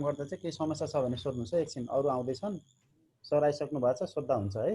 गर्दा चाहिँ केही समस्या छ भने सोध्नुस् है एकछिन अरु आउँदैछन् सर आइसक्नु भएको छ सोध्दा हुन्छ है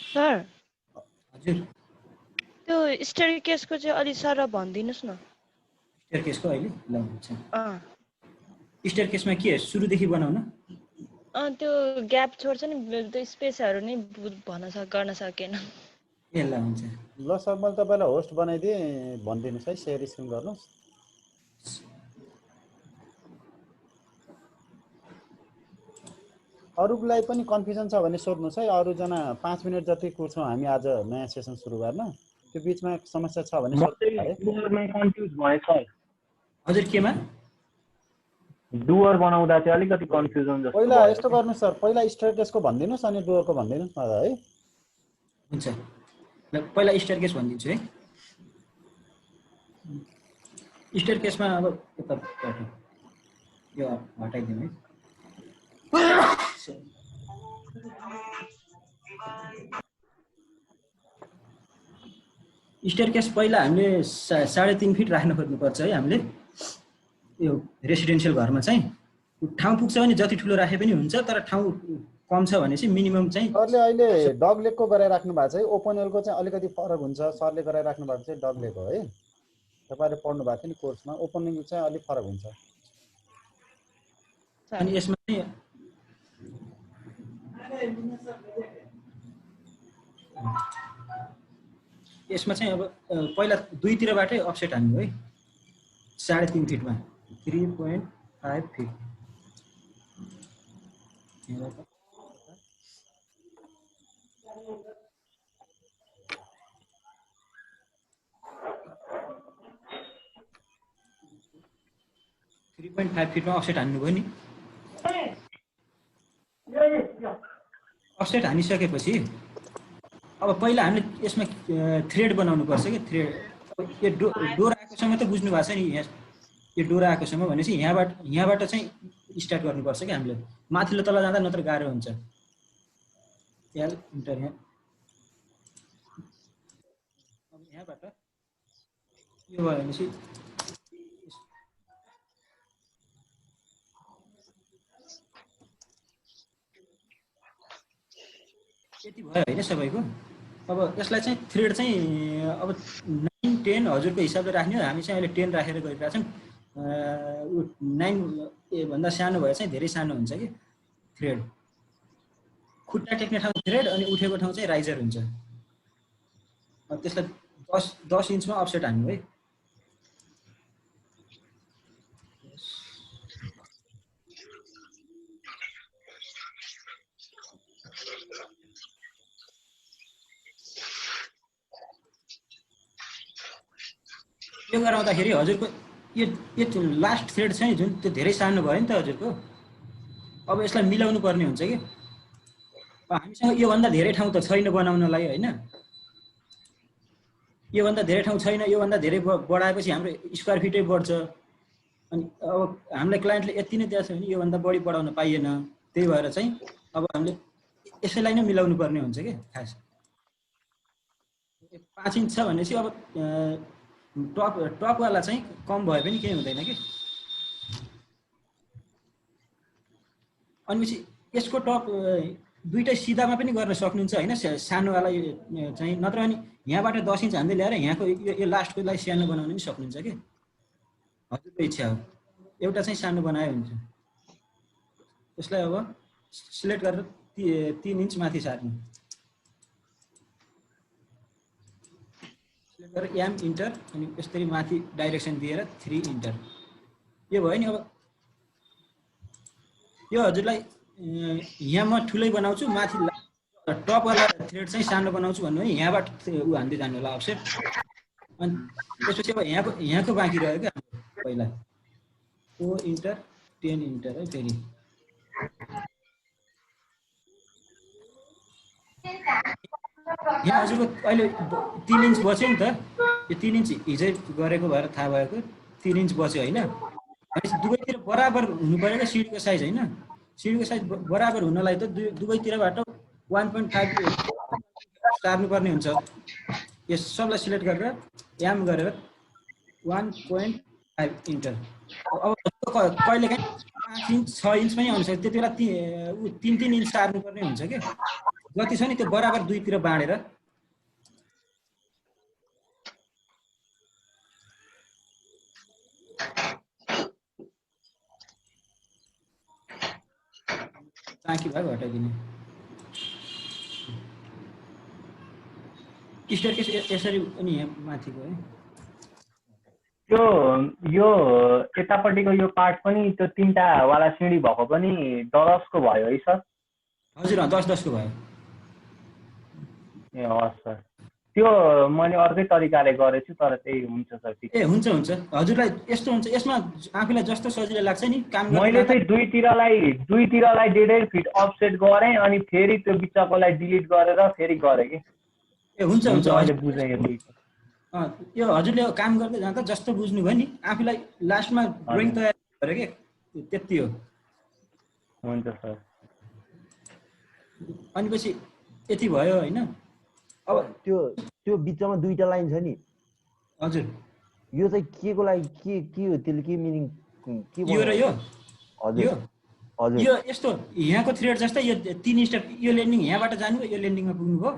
सर हजुर त्यो स्टेयरकेसको चाहिँ अलि सर भनिदिनुस् न स्टेयरकेसको अहिले ल हुन्छ अँ स्टेयरकेसमा के सुरुदेखि बनाउन त्यो ग्याप छोड्छ नि त्यो स्पेसहरू नै गर्न सकेन ए ल हुन्छ ल सर मैले तपाईलाई होस्ट बनाइदिए भनिदिनुस् है शेयर स्क्रिन गर्नुस् अरुलाई पनि कन्फ्युजन छ भने सोध्नुस् है अरु जना 5 मिनेट जति कुर्छौं हामी आज नयाँ सेसन सुरु गर्न त्यो बीचमा समस्या छ भने सोध्नुस् है डुअरमा कन्फ्युज भए सर हजुर केमा डुअर बनाउँदा चाहिँ अलिकति कन्फ्युजन जस्तो पहिला यस्तो गर्नुस् सर पहिला स्टेयरकेसको भनिदिनुस् अनि डुअरको भनिदिनुस् न है हुन्छ ल पहिला स्टेयरकेस भनिदिन्छु है स्टेयरकेसमा अब यता यो हटाइदिनु है स्टेयरकेस पहिला हामीले 3.5 फिट राख्न खोज्नुपर्छ है हामीले यो रेसिडेन्शियल घरमा चाहिँ ठाउँ पुग्छ भने जति ठुलो राखे पनि हुन्छ तर ठाउँ कम छ भने चाहिँ मिनिमम चाहिँ सरले अहिले डगलेगको गराइराख्नु भएको छ है ओपनवेलको चाहिँ अलिकति फरक हुन्छ सरले गराइराख्नु भएको चाहिँ डगलेगको है तपाईहरुले पढ्नु भएको थियो नि कोर्समा ओपनिङ चाहिँ अलि फरक हुन्छ अनि यसमा चाहिँ यसमा चाहिँ अब पहिला दुईतिरबाटै अफसेट हान्नु है 3.5 फिटमा 3.5 फिट 3.5 फिटमा अफसेट हान्नुभयो नि अफसेट हानिसकेपछि अब पहिला हामीले यसमा थ्रेड बनाउनु पर्छ के थ्रेड यो डोर आएकोसम्म त बुझ्नु भएको छ नि यहाँ यो डोर आएकोसम्म भनेपछि यहाँबाट चाहिँ स्टार्ट गर्नुपर्छ के हामीले माथिल्लो तल जाँदा नत्र गाह्रो हुन्छ एल इन्टर यहाँ अब यहाँबाट यो भयो भनेपछि यति भयो हैन सबैको अब यसलाई चाहिँ थ्रेड चाहिँ अब 9 10 हजुरको हिसाबले राख्ने हो हामी चाहिँ अहिले 10 राखेर गइरहेका छौं 9 भन्दा सानो भए चाहिँ धेरै सानो हुन्छ कि थ्रेड खुट्टा टेक्ने ठाउँ थ्रेड अनि उठेको ठाउँ चाहिँ राइजर हुन्छ त्यसलाई 10 इन्चमा अफसेट हान्नु है यो गराउँदाखेरि हजुरको यो लास्ट थ्रेड छ नि जुन त्यो धेरै सानो भयो नि त हजुरको अब यसलाई मिलाउनु पर्ने हुन्छ कि हामीसँग यो भन्दा धेरै ठाउँ त छैन बनाउनलाई हैन यो भन्दा धेरै ठाउँ छैन यो भन्दा धेरै बढाएपछि हाम्रो स्क्वायर फिटै बढ्छ अनि अब हामीलाई क्लाइन्टले यति नै दिएको छ भने यो भन्दा बढी बढाउन पाइएन त्यही भएर चाहिँ अब हामीले यसैलाई नै मिलाउनु पर्ने हुन्छ के खास 5 इन्च छ भनेपछि अब टप वाला चाहिँ कम भए पनि केही हुँदैन के अनि यसको टप दुईटै सिधामा पनि गर्न सक्नुहुन्छ हैन सानो वाला चाहिँ नत्र अनि यहाँबाट 10 इन्च हान्दै ल्याएर यहाँको यो लास्टकोलाई सानो बनाउन पनि सक्नुहुन्छ के हजुरको इच्छा हो एउटा चाहिँ सानो बनाए हुन्छ यसलाई अब सिलेक्ट गरेर 3 इन्च माथि सार्नु सिलेक्ट गरेर एम इन्टर अनि यसरी माथि डाइरेक्सन दिएर 3 इन्टर यो भयो नि। अब यो हजुरलाई यहाँ म ठुलै बनाउँछु, माथि टपवाला थ्रेड चाहिँ सानो बनाउँछु भन्नु भने यहाँबाट ऊ हान्दै जानु होला अफसेट। अनि त्यसपछि अब यहाँको बाँकी रह्यो क्या पहिला ओ इन्टर 10 इन्टर है। फेरि यहाँ हजुरको अहिले 3 इन्च बच्यो नि त। यो 3 इन्च हिजै गरेको भएर थाहा भएको 3 इन्च बच्यो होइन। भनेपछि दुवैतिर बराबर हुनु पऱ्यो क्या सिडीको साइज होइन। सिडीको साइज बराबर हुनलाई त दुवैतिरबाट 1.5 सार्नुपर्ने हुन्छ। यस सबलाई सिलेक्ट गरेर एम गरेर 1.5 इन्टर। अब कहिलेकाहीँ 5 इन्च 6 इन्च पनि आउन सक्छ, त्यति बेला 3 इन्च सार्नुपर्ने हुन्छ क्या। जति छ नि त्यो बराबर दुईतिर बाँडेर। बाँकी भाग हटाइदिने। स्टेयरकेस यसरी अनि यहाँ माथिको है। यो यतापट्टिको यो पार्ट पनि त्यो 3टा वाला सिँढी भएको पनि 10-10 को भयो है सर? हजुर 10-10 को भयो। ए हस् सर, त्यो मैले अर्कै तरिकाले गरेछु तर त्यही हुन्छ सर। ठिक ए हुन्छ हुन्छ। हजुरलाई यस्तो हुन्छ, यसमा आफूलाई जस्तो सजिलो लाग्छ नि काम गर्न। मैले चाहिँ दुईतिरलाई 1.5 फिट अफसेट गरेँ अनि फेरि त्यो बिचकोलाई डिलिट गरेर फेरि गरेँ कि। ए हुन्छ हुन्छ। अहिले बुझेँ यो दुईटा। यो हजुरले काम गर्दै जाँदा जस्तो बुझ्नुभयो नि आफूलाई लास्टमा ड्रइङ तयार गरे के त्यति हो। हुन्छ सर। अनि पछि यति भयो होइन। अब त्यो बिचमा 2टा लाइन छ नि हजुर, यो चाहिँ के को लागि के हो, त्यसले के मिनिङ के यो र यो हजुर हजुर यो यस्तो यहाँको थ्रेड जस्तै यो 3 स्टेप। यो ल्यान्डिङ यहाँबाट जानुभयो, यो ल्यान्डिङमा पुग्नुभयो,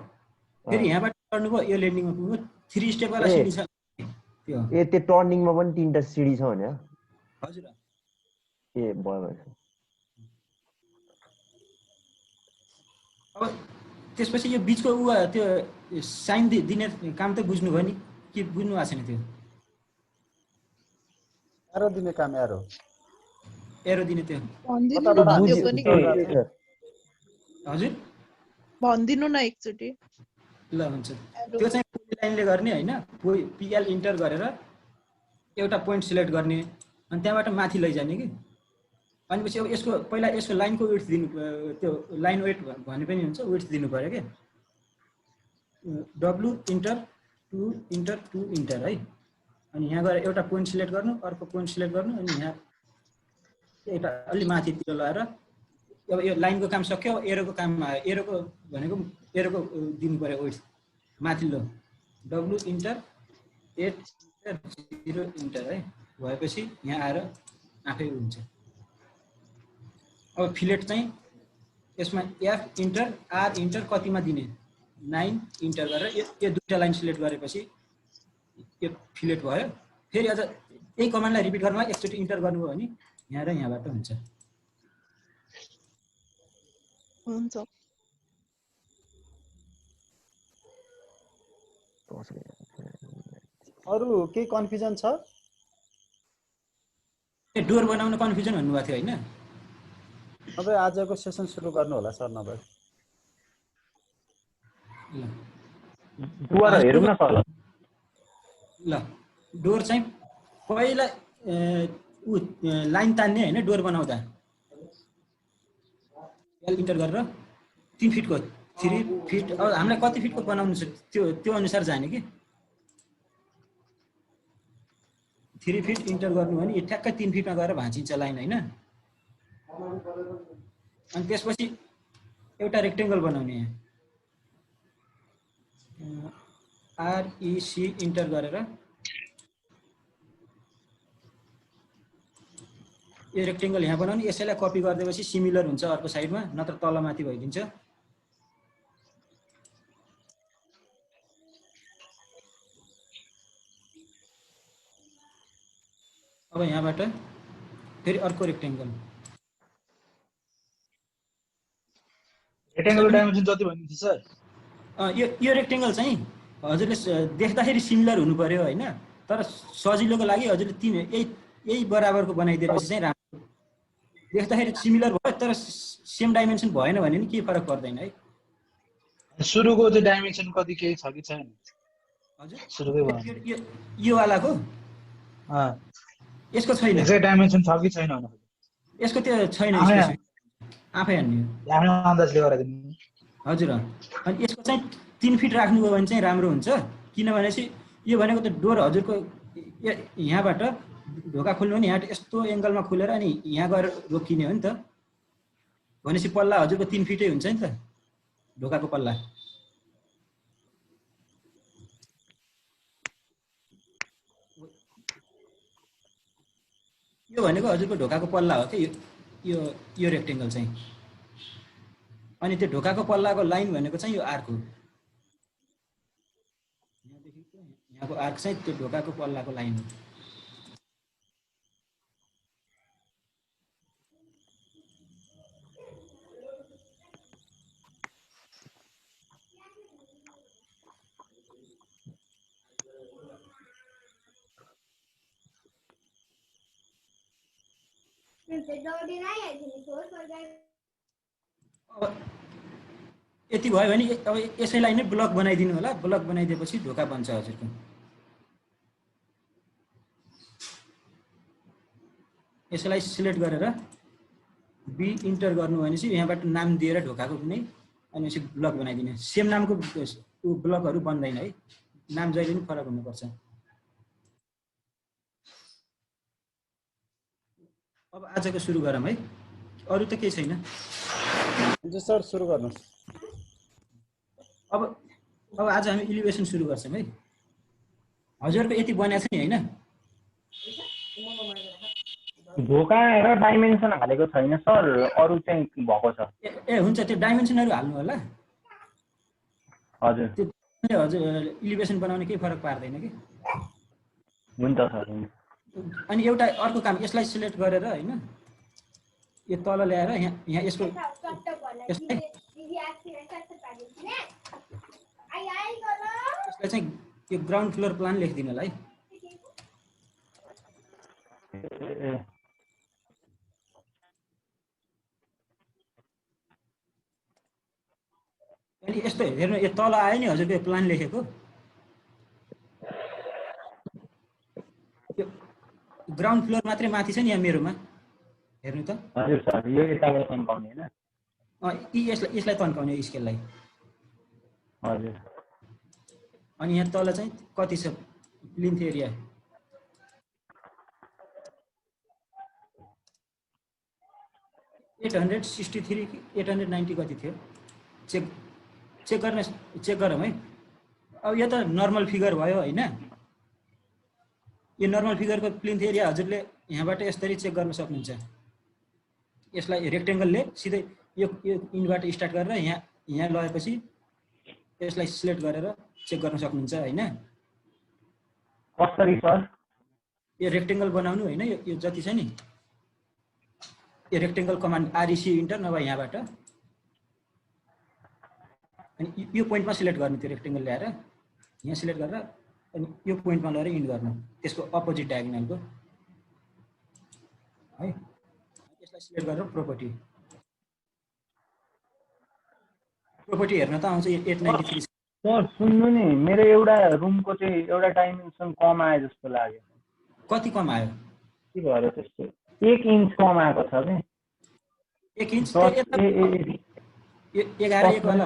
फेरि यहाँबाट गर्नुभयो, यो ल्यान्डिङमा पुग्नुभयो। 3 स्टेप वाला सिडी छ त्यो। ए त्यो टर्निङमा पनि 3टा सिडी छ भने हजुर। ए भयो भयो। अब त्यसपछि यो बिचको उ त्यो साइन दिने काम त बुझ्नुभयो नि कि बुझ्नु भएको छैन? त्यो एरो दिने काम, एरो दिने त्यो हजुर भन्दिनु न एकचोटि। ल हुन्छ। त्यो चाहिँ लाइनले गर्ने होइन। पिएल इन्टर गरेर एउटा पोइन्ट सिलेक्ट गर्ने अनि त्यहाँबाट माथि लैजाने कि। अनि पछि अब यसको पहिला यसको लाइनको विड्थ दिनु, त्यो लाइन वेट भन्ने पनि हुन्छ, विड्थ दिनु पर्यो क्या। डब्लु इन्टर 2 इन्टर 2 इन्टर है। अनि यहाँ गएर एउटा पोइन्ट सिलेक्ट गर्नु, अर्को पोइन्ट सिलेक्ट गर्नु, अनि यहाँ एउटा अलि माथितिर लगाएर अब यो लाइनको काम सक्यो। एरोको काम आयो। एरोको भनेको एरोको दिनु पर्यो वेट माथिल्लो। डब्लु इन्टर 8 इन्टर 0 इन्टर है। भएपछि यहाँ आएर आफै हुन्छ। अब फिलेट चाहिँ यसमा एफ इन्टर आर इन्टर कतिमा दिने 9 इन्टर गरेर यो 2टा लाइन सिलेक्ट गरेपछि यो फिलेट भयो। फेरि अझ यही कमान्डलाई रिपिट गर्नुलाई एकचोटि इन्टर गर्नुभयो भने यहाँ र यहाँबाट हुन्छ। हुन्छ। अरू केही कन्फ्युजन छ? डोर बनाउन कन्फ्युजन भन्नुभएको थियो होइन? अब आजको सेसन सुरु गर्नु होला सर। नभए दुवारा हेरौँ न सर। ल डोर चाहिँ पहिला लाइन तान्ने होइन। डोर बनाउँदा एल इन्टर गरेर 3 फिटको 3 फिट। अब हामीलाई कति फिटको बनाउनु छ त्यो अनुसार जाने कि। 3 फिट इन्टर गर्नु भने यो ठ्याक्कै 3 फिटमा गएर भाँचिन्छ लाइन होइन। अनि त्यसपछि एउटा रेक्टेङ्गल बनाउने यहाँ आरइसी इन्टर गरेर यो रेक्टेङ्गल यहाँ बनाउने। यसैलाई कपी गरिदिएपछि सिमिलर हुन्छ अर्को साइडमा, नत्र तलमाथि भइदिन्छ। अब यहाँबाट फेरि अर्को रेक्टेङ्गल। रेक्टेङ्गल डाइमेन्सन जति भन्नु थियो सर? यो रेक्टेङ्गल चाहिँ हजुरले देख्दाखेरि सिमिलर हुनु पर्यो होइन। तर सजिलोको लागि हजुरले यही बराबरको बनाइदिएपछि चाहिँ राम्रो। देख्दाखेरि सिमिलर भयो तर सेम डाइमेन्सन भएन भने नि केही फरक पर्दैन है। सुरुको चाहिँ डाइमेन्सन कति केही छ कि छैन? हजुर सुरुकै भयो यो वालाको यसको छैन, एक्ज्याक्ट डाइमेन्सन छ कि छैन भन्नु यसको त्यो छैन आफै स्पेसिफिक, आफै हान्ने हो। आफ्नो अन्दाजले गराइदिनु। हजुर अनि यसको चाहिँ 3 फिट राख्नुभयो भने चाहिँ राम्रो हुन्छ, किनभने चाहिँ यो भनेको त डोर हजुरको यहाँबाट ढोका खोल्नु भने यहाँ यस्तो एङ्गलमा खोलेर अनि यहाँ गएर रोकिने हो नि त, भनेपछि पल्ला हजुरको 3 फिटै हुन्छ नि त ढोकाको पल्ला। यो भनेको हजुरको ढोकाको पल्ला हो कि यो यो रेक्टेङ्गल चाहिँ, अनि त्यो ढोकाको पल्लाको लाइन भनेको चाहिँ यो आर्क हो। यहाँको आर्क चाहिँ त्यो ढोकाको पल्लाको लाइन हो। यति भयो भने अब यसैलाई नै ब्लक बनाइदिनु होला। ब्लक बनाइदिएपछि ढोका बन्छ हजुरको। यसलाई सिलेक्ट गरेर बी इन्टर गर्नु भनेपछि यहाँबाट नाम दिएर ढोकाको कुनै अनि यसरी ब्लक बनाइदिने। सेम नामको ब्लकहरू बन्दैन है, नाम जहिले पनि फरक हुनुपर्छ। अब आजको सुरु गरौँ है, अरू त केही छैन। हुन्छ सर सुरु गर्नुहोस्। अब आज हामी इलिभेसन सुरु गर्छौँ है। हजुरको यति बनाएको छ नि होइन? ढोका र डाइमेन्सन हालेको छैन सर, अरू चाहिँ भएको छ। ए हुन्छ, त्यो डाइमेन्सनहरू हाल्नु होला। हजुर त्यो हजुर इलिभेसन बनाउने केही फरक पार्दैन कि। हुन्छ सर। अनि एउटा अर्को काम, यसलाई सिलेक्ट गरेर होइन यो तल ल्याएर यहाँ यसको यसलाई चाहिँ यो ग्राउन्ड फ्लोर प्लान लेखिदिनु होला है। अनि यस्तो हेर्नु, यो तल आयो नि हजुरको यो प्लान लेखेको, यो ग्राउन्ड फ्लोर मात्रै माथि छ नि यहाँ मेरोमा, हेर्नु त। हजुर सर, यो यताबाट तन्काउने हैन? यसलाई तन्काउने स्केललाई। हजुर। अनि यहाँ तल चाहिँ कति छ प्लिन्थ एरिया? 863 कि 890 कति थियो? चेक गरौँ है। अब यो त नर्मल फिगर भयो होइन? यो नर्मल फिगरको प्लिन्थ एरिया हजुरले यहाँबाट यसरी चेक गर्न सक्नुहुन्छ। यसलाई रेक्टेङ्गलले सिधै यो इन्डबाट स्टार्ट गरेर यहाँ लगेपछि यसलाई सिलेक्ट गरेर चेक गर्न सक्नुहुन्छ होइन? कसरी सर? यो रेक्टेङ्गल बनाउनु होइन, यो जति छ नि यो रेक्टेङ्गल कमान्ड आरइसी इन्टर नभए यहाँबाट, अनि यो पोइन्टमा सिलेक्ट गर्नु। त्यो रेक्टेङ्गल ल्याएर यहाँ सिलेक्ट गरेर अनि यो पोइन्टमा लगेर इन्ड गर्नु, त्यसको अपोजिट डायगोनलको है। यसलाई सिलेक्ट गरेर प्रोपर्टी हेर्न त आउँछ 893। सर सुन्नु नि, मेरो एउटा रुमको चाहिँ एउटा डाइमेन्सन कम आयो जस्तो लाग्यो। कति कम आयो? के भएर त्यस्तो 1 इन्च कम आएको छ कि? 1 इन्च? 11 वाला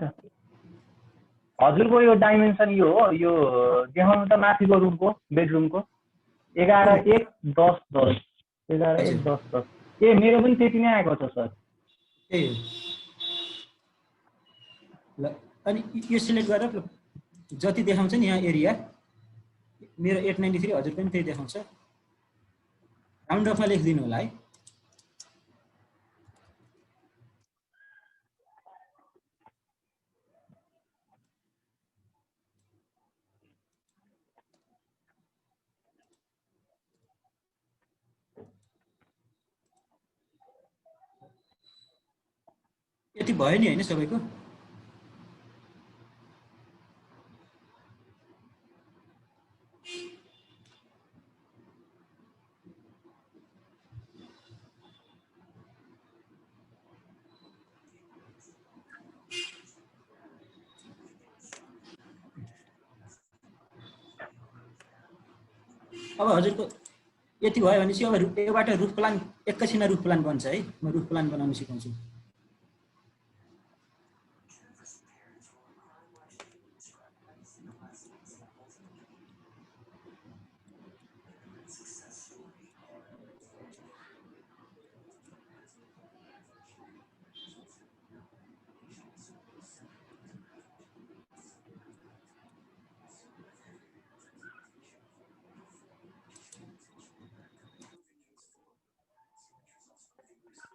हजुरको यो डाइमेन्सन यो हो, यो देखाउनु त माथिको रुमको बेडरुमको 11:1:10:10 11:1:10:10। ए मेरो पनि त्यति नै आएको छ सर। ए ल, अनि यो सिलेक्ट गरेर जति देखाउँछ नि यहाँ एरिया, मेरो 893 हजुर पनि त्यही देखाउँछ। राउन्ड अफमा लेखिदिनु होला है। यति भयो नि होइन सबैको? अब हजुरको यति भयो भनेपछि अब योबाट रुफ प्लान एकैछिनमा रुफ प्लान बन्छ है। म रुफ प्लान बनाउन सिकाउँछु।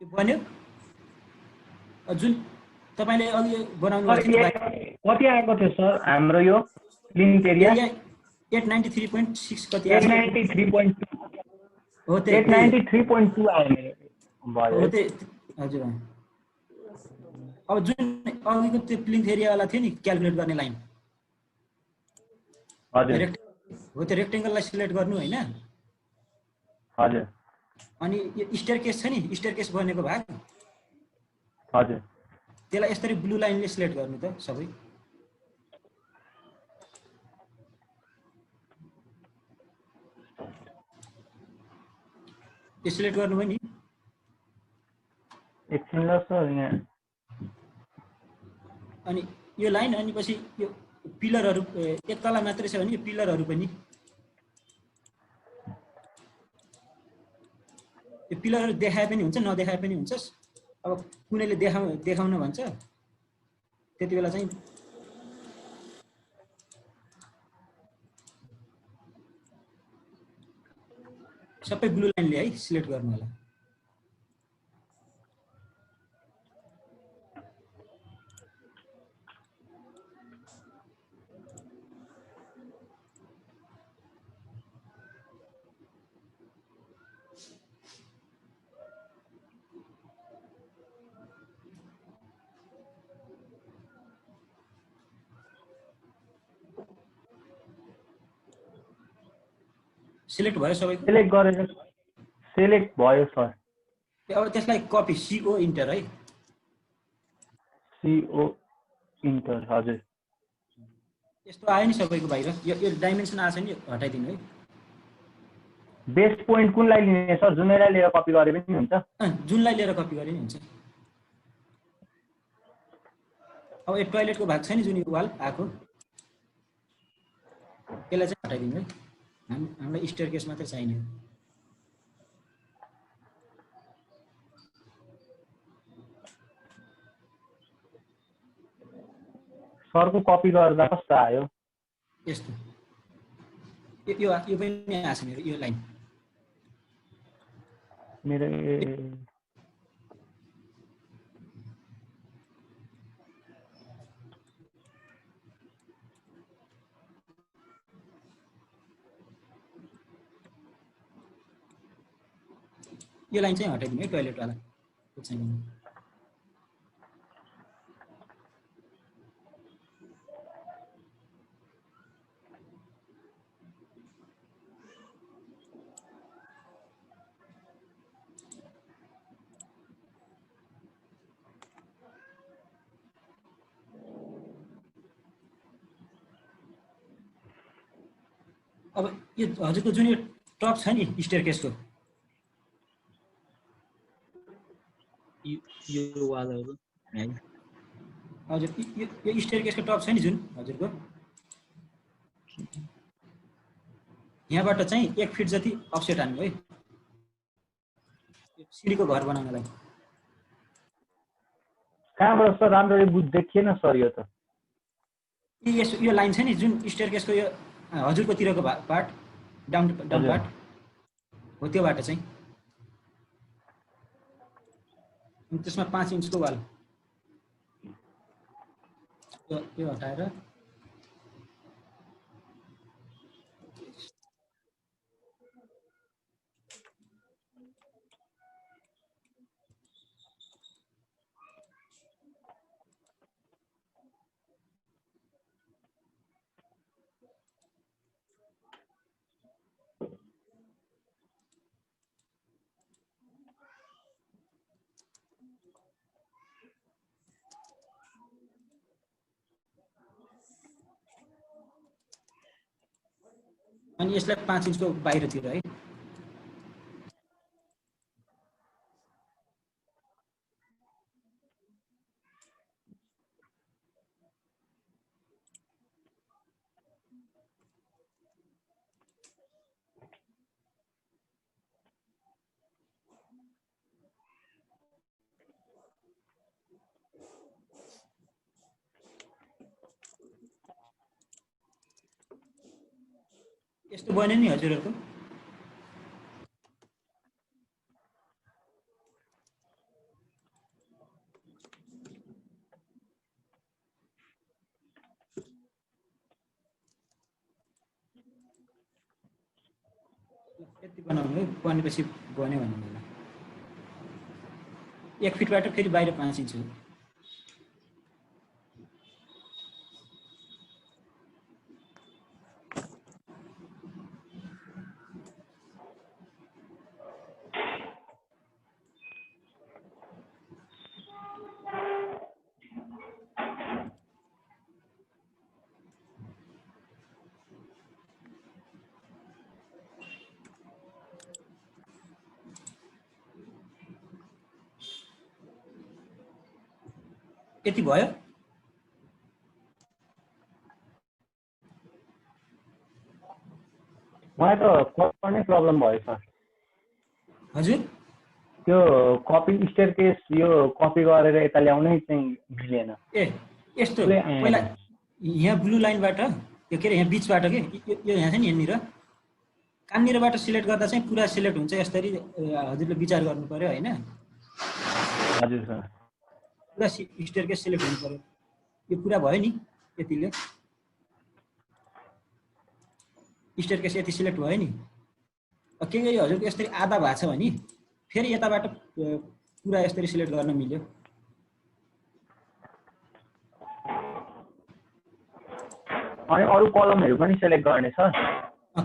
यो बन्यो जुन तपाईले अघि बनाउनु भएको थियो कति आएको थियो सर हाम्रो यो लिमिट एरिया 893.6 कति आयो 893.2 हो 893.2 आयो मेरो भयो हो हजुर। अब जुन अघिको त्यो प्लिन्थ एरिया वाला थियो नि क्याल्कुलेट गर्ने लाइन हजुर हो त्यो रेक्टेंगललाई सिलेक्ट गर्नु हैन। हजुर अनि यो स्टेयरकेस छ नि स्टेयरकेस बनेको भाग हजुर त्यसलाई यसरी ब्लू लाइनले सिलेक्ट गर्नु त सबै। यो सिलेक्ट गर्नुभयो नि एकछिन ल सर यहाँ अनि यो लाइन अनि पछि यो पिलरहरु एक तला मात्रै छ भने यो पिलरहरु पनि यो पिलरहरु देखाए पनि हुन्छ नदेखाए पनि हुन्छ। अब कुनैले देखाउन भन्छ त्यति बेला चाहिँ सबै ब्लू लाइनले है सिलेक्ट गर्नु होला। सिलेक्ट भयो सबै सिलेक्ट गरेर सिलेक्ट भयो सर। अब त्यसलाई कपी CO इन्टर है CO इन्टर हजुर यस्तो आयो नि सबैको बाहिर यो डाइमेन्सन आछ नि हटाइदिनु है। बेस पोइन्ट कुनलाई लिने सर जुनैलाई लिएर कपी गरे पनि हुन्छ जुनलाई लिएर कपी गरे नि हुन्छ। अब यो टोयलेटको भाग छ नि जुन वाल आको त्यसलाई चाहिँ हटाइदिनु है। हामीलाई स्टेयरकेस मात्रै चाहिने हो। सरको कपी गर्दा कस्तो आयो यस्तो यो पनि आछ मेरो यो लाइन मेरो यो लाइन चाहिँ हटाइदिनु है टोयलेट वाला त्यो चाहिँ। अब यो हजुरको जुन यो टप छ नि स्टेयरकेसको यो वालहरु हैन हजुर यो स्टेयरकेसको टप छ नि जुन हजुरको यहाँबाट चाहिँ 1 फिट जति अफसेट हान्नु है सिडीको घर बनाउनलाई। कहाँबाट सर राम्ररी देखिएन सर यो त यो लाइन छ नि जुन स्टेयरकेसको यो हजुरकोतिरको पार्ट डाउन पार्ट हो त्योबाट चाहिँ त्यसमा 5 इन्चको वाल यो हटाएर अनि यसलाई 5 इन्चको बाहिरतिर है। यस्तो बन्यो नि हजुरहरुको। यति बनाउनु है, बनेपछि बन्यो भन्नु होला। 1 फिटबाट फेरि बाहिर 5 इन्च हो। यति भयो। मलाई त कपी प्रब्लम भयो सर। हजुर त्यो कपी स्टेयरकेस यो कपी गरेर यता ल्याउनै चाहिँ मिलेन। ए यस्तो पहिला यहाँ ब्लू लाइनबाट यो के अरे यहाँ बीचबाट के यो यहाँ छ नि यहाँनिर काननिरबाट सिलेक्ट गर्दा चाहिँ पुरा सिलेक्ट हुन्छ। यसरी हजुरले विचार गर्नु पर्यो हैन। हजुर सर। पुरा स्टेयरकेस सिलेक्ट हुनु पर्यो। यो पुरा भयो नि यतिले। स्टेयरकेस यति सिलेक्ट भयो नि। के हजुरको यसरी आधा भएको छ भने फेरि यताबाट पुरा यसरी सिलेक्ट गर्न मिल्यो। अनि अरु कलमहरु पनि सिलेक्ट गर्ने सर।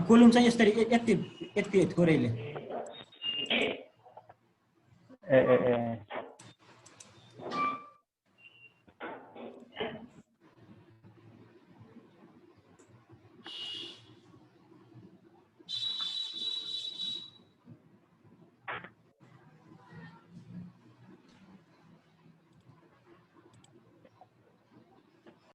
कोलम चाहिँ यसरी यति यति थोरैले। ए